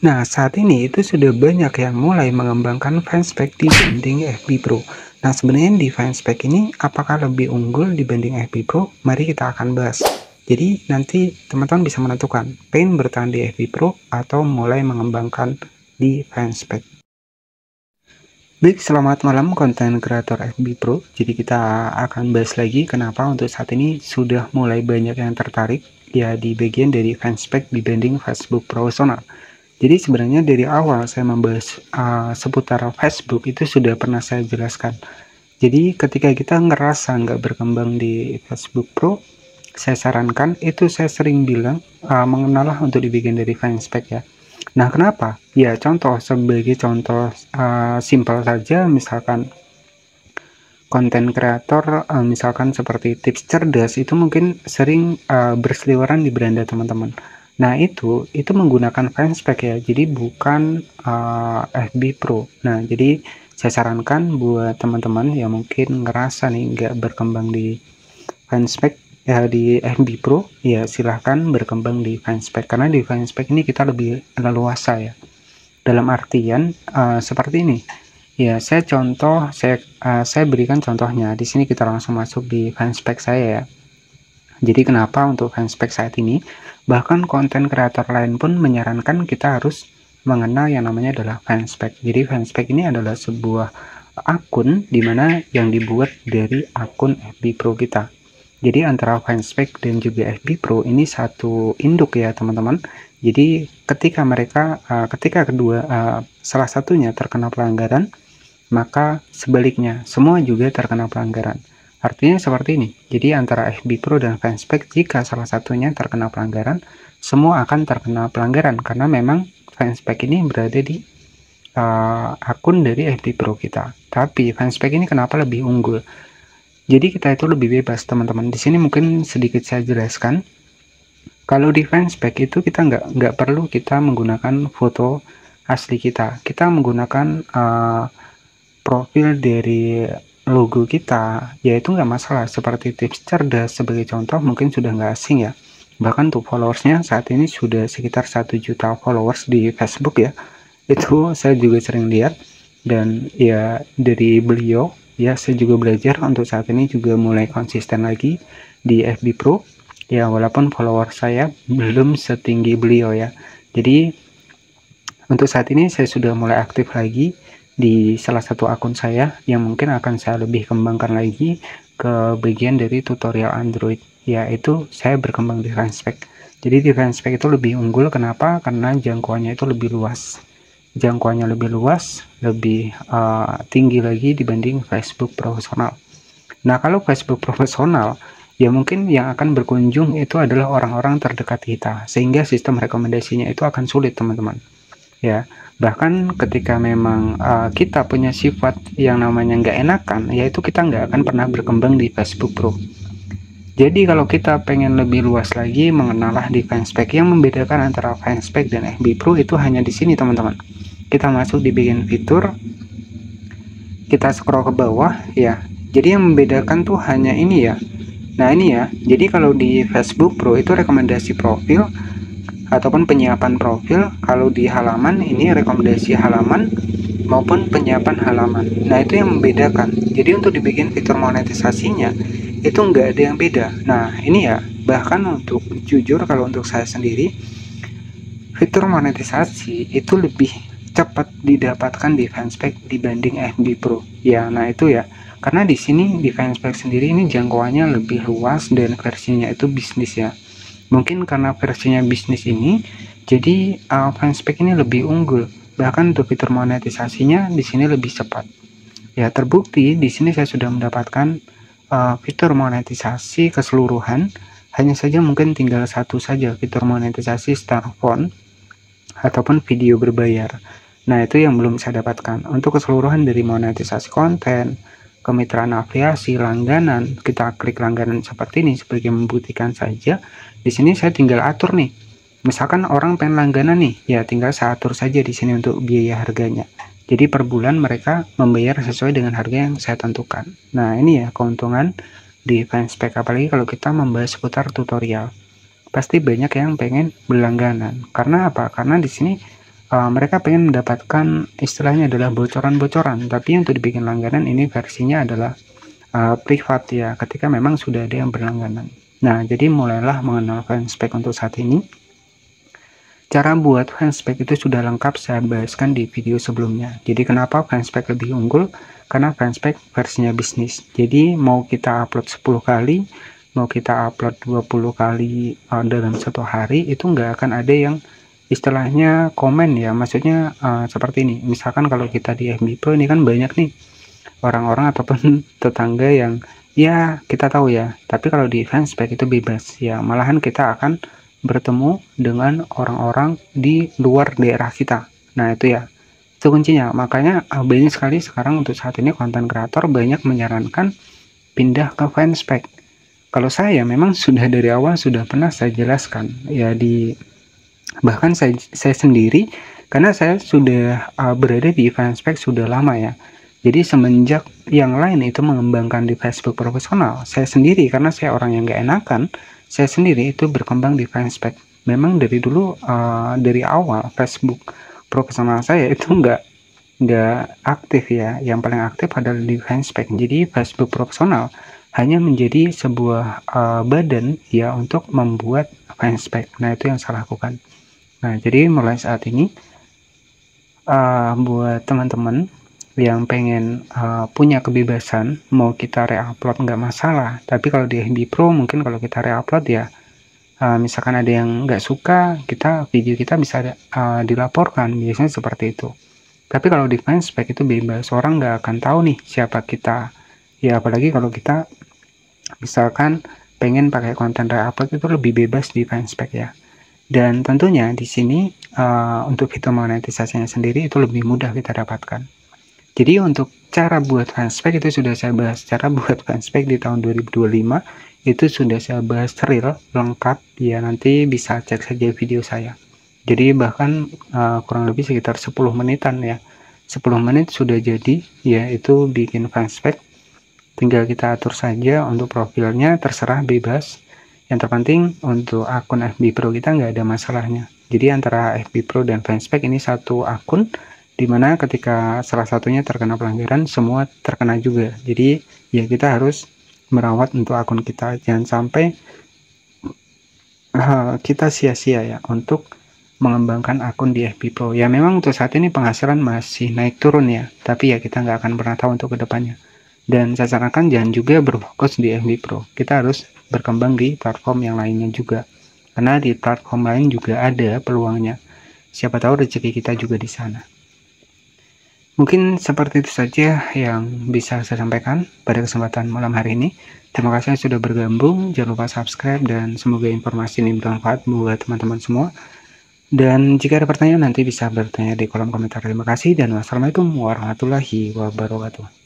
Nah, saat ini itu sudah banyak yang mulai mengembangkan fanspage dibanding FB Pro. Nah, sebenarnya di fanspage ini apakah lebih unggul dibanding FB Pro? Mari kita akan bahas. Jadi, nanti teman-teman bisa menentukan pengen bertahan di FB Pro atau mulai mengembangkan di fanspage. Baik, selamat malam konten kreator FB Pro. Jadi kita akan bahas lagi kenapa untuk saat ini sudah mulai banyak yang tertarik ya di bagian dari fanspage dibanding Facebook profesional. Jadi sebenarnya dari awal saya membahas seputar Facebook itu sudah pernah saya jelaskan. Jadi ketika kita ngerasa nggak berkembang di Facebook Pro, saya sarankan itu saya sering bilang mengenallah untuk di bagian dari fanspage ya. Nah, kenapa? Ya, sebagai contoh simpel saja, misalkan konten kreator misalkan seperti tips cerdas itu mungkin sering berseliweran di beranda teman-teman. Nah, itu menggunakan fanspage ya, jadi bukan FB Pro. Nah, jadi saya sarankan buat teman-teman yang mungkin ngerasa nih nggak berkembang di fanspage ya di FB Pro, ya silahkan berkembang di fanspage karena di fanspage ini kita lebih leluasa ya. Dalam artian seperti ini. Ya, saya berikan contohnya. Di sini kita langsung masuk di fanspage saya ya. Jadi kenapa untuk fanspage saat ini bahkan konten kreator lain pun menyarankan kita harus mengenal yang namanya adalah fanspage. Jadi fanspage ini adalah sebuah akun dimana yang dibuat dari akun FB Pro kita. Jadi antara fanspage dan juga FB Pro ini satu induk ya teman-teman. Jadi ketika kedua salah satunya terkena pelanggaran, maka sebaliknya semua juga terkena pelanggaran. Artinya seperti ini. Jadi antara FB Pro dan fanspage jika salah satunya terkena pelanggaran, semua akan terkena pelanggaran karena memang fanspage ini berada di akun dari FB Pro kita. Tapi fanspage ini kenapa lebih unggul? Jadi kita itu lebih bebas teman-teman. Di sini mungkin sedikit saya jelaskan. Kalau di fanspage itu kita nggak perlu kita menggunakan foto asli kita. Kita menggunakan profil dari logo kita, yaitu nggak masalah. Seperti tips cerdas sebagai contoh mungkin sudah nggak asing ya. Bahkan untuk followersnya saat ini sudah sekitar 1 juta followers di Facebook ya. Itu saya juga sering lihat dan ya dari beliau ya saya juga belajar untuk saat ini juga mulai konsisten lagi di FB Pro ya, walaupun follower saya belum setinggi beliau ya. Jadi untuk saat ini saya sudah mulai aktif lagi di salah satu akun saya yang mungkin akan saya lebih kembangkan lagi ke bagian dari tutorial Android, yaitu saya berkembang di fanspage. Jadi di fanspage itu lebih unggul, kenapa? Karena jangkauannya itu lebih luas. Jangkauannya lebih luas, lebih tinggi lagi dibanding Facebook profesional. Nah, kalau Facebook profesional, ya mungkin yang akan berkunjung itu adalah orang-orang terdekat kita, sehingga sistem rekomendasinya itu akan sulit, teman-teman. Ya, bahkan ketika memang kita punya sifat yang namanya nggak enakan, yaitu kita nggak akan pernah berkembang di Facebook Pro. Jadi kalau kita pengen lebih luas lagi mengenalah di fanspage, yang membedakan antara fanspage dan FB Pro itu hanya di sini teman-teman. Kita masuk di bagian fitur, kita scroll ke bawah ya. Jadi yang membedakan tuh hanya ini ya. Nah ini ya, jadi kalau di Facebook Pro itu rekomendasi profil ataupun penyiapan profil. Kalau di halaman ini rekomendasi halaman maupun penyiapan halaman. Nah itu yang membedakan. Jadi untuk di bagian fitur monetisasinya itu nggak ada yang beda. Nah ini ya, bahkan untuk jujur kalau untuk saya sendiri fitur monetisasi itu lebih cepat didapatkan di fanspage dibanding FB Pro ya. Nah itu ya, karena di sini di fanspage sendiri ini jangkauannya lebih luas dan versinya itu bisnis ya. Mungkin karena versinya bisnis ini jadi fanspage ini lebih unggul, bahkan untuk fitur monetisasinya di sini lebih cepat ya. Terbukti di sini saya sudah mendapatkan fitur monetisasi keseluruhan, hanya saja mungkin tinggal satu saja, fitur monetisasi Star Font ataupun video berbayar. Nah itu yang belum saya dapatkan. Untuk keseluruhan dari monetisasi konten, kemitraan afiliasi, langganan, kita klik langganan seperti ini sebagai membuktikan saja. Di sini saya tinggal atur nih. Misalkan orang pengen langganan nih, ya tinggal saya atur saja di sini untuk biaya harganya. Jadi per bulan mereka membayar sesuai dengan harga yang saya tentukan. Nah ini ya keuntungan di fanspage, apalagi kalau kita membahas seputar tutorial. Pasti banyak yang pengen berlangganan. Karena apa? Karena di sini mereka pengen mendapatkan istilahnya adalah bocoran-bocoran, tapi untuk dibikin langganan ini versinya adalah privat ya, ketika memang sudah ada yang berlangganan. Nah, jadi mulailah mengenal fanspage untuk saat ini. Cara buat fanspage itu sudah lengkap saya bahaskan di video sebelumnya. Jadi kenapa fanspage lebih unggul? Karena fanspage versinya bisnis. Jadi mau kita upload 10 kali, mau kita upload 20 kali dalam satu hari, itu nggak akan ada yang istilahnya komen ya, maksudnya seperti ini. Misalkan kalau kita di FB Pro ini kan banyak nih orang-orang ataupun tetangga yang ya kita tahu ya, tapi kalau di fanspage itu bebas ya, malahan kita akan bertemu dengan orang-orang di luar daerah kita. Nah itu ya, itu kuncinya. Makanya banyak sekali sekarang untuk saat ini konten kreator banyak menyarankan pindah ke fanspage. Kalau saya memang sudah dari awal sudah pernah saya jelaskan ya, bahkan saya sendiri, karena saya sudah berada di fanspage sudah lama ya. Jadi semenjak yang lain itu mengembangkan di Facebook profesional, saya sendiri karena saya orang yang gak enakan, saya sendiri itu berkembang di fanspage. Memang dari dulu dari awal Facebook profesional saya itu nggak aktif ya. Yang paling aktif adalah di fanspage. Jadi Facebook profesional hanya menjadi sebuah badan ya untuk membuat fanspage. Nah itu yang saya lakukan. Nah jadi mulai saat ini buat teman-teman yang pengen punya kebebasan, mau kita reupload nggak masalah, tapi kalau di FB Pro mungkin kalau kita reupload ya misalkan ada yang nggak suka, video kita bisa dilaporkan, biasanya seperti itu. Tapi kalau di fanspage itu bebas, orang nggak akan tahu nih siapa kita ya, apalagi kalau kita misalkan pengen pakai konten reupload itu lebih bebas di fanspage ya. Dan tentunya di sini untuk fitur monetisasinya sendiri itu lebih mudah kita dapatkan. Jadi untuk cara buat fanspage itu sudah saya bahas. Cara buat fanspage di tahun 2025 itu sudah saya bahas real lengkap ya, nanti bisa cek saja video saya. Jadi bahkan kurang lebih sekitar 10 menitan ya. 10 menit sudah jadi ya, itu bikin fanspage. Tinggal kita atur saja untuk profilnya, terserah bebas. Yang terpenting untuk akun FB Pro kita nggak ada masalahnya. Jadi antara FB Pro dan fanspage ini satu akun, dimana ketika salah satunya terkena pelanggaran, semua terkena juga. Jadi ya kita harus merawat untuk akun kita, jangan sampai kita sia-sia ya untuk mengembangkan akun di FB Pro. Ya memang untuk saat ini penghasilan masih naik turun ya, tapi ya kita nggak akan pernah tahu untuk kedepannya. Dan saya sarankan jangan juga berfokus di FB Pro, kita harus berkembang di platform yang lainnya juga, karena di platform lain juga ada peluangnya, siapa tahu rezeki kita juga di sana. Mungkin seperti itu saja yang bisa saya sampaikan pada kesempatan malam hari ini. Terima kasih sudah bergabung, jangan lupa subscribe, dan semoga informasi ini bermanfaat buat teman-teman semua. Dan jika ada pertanyaan nanti bisa bertanya di kolom komentar. Terima kasih dan wassalamualaikum warahmatullahi wabarakatuh.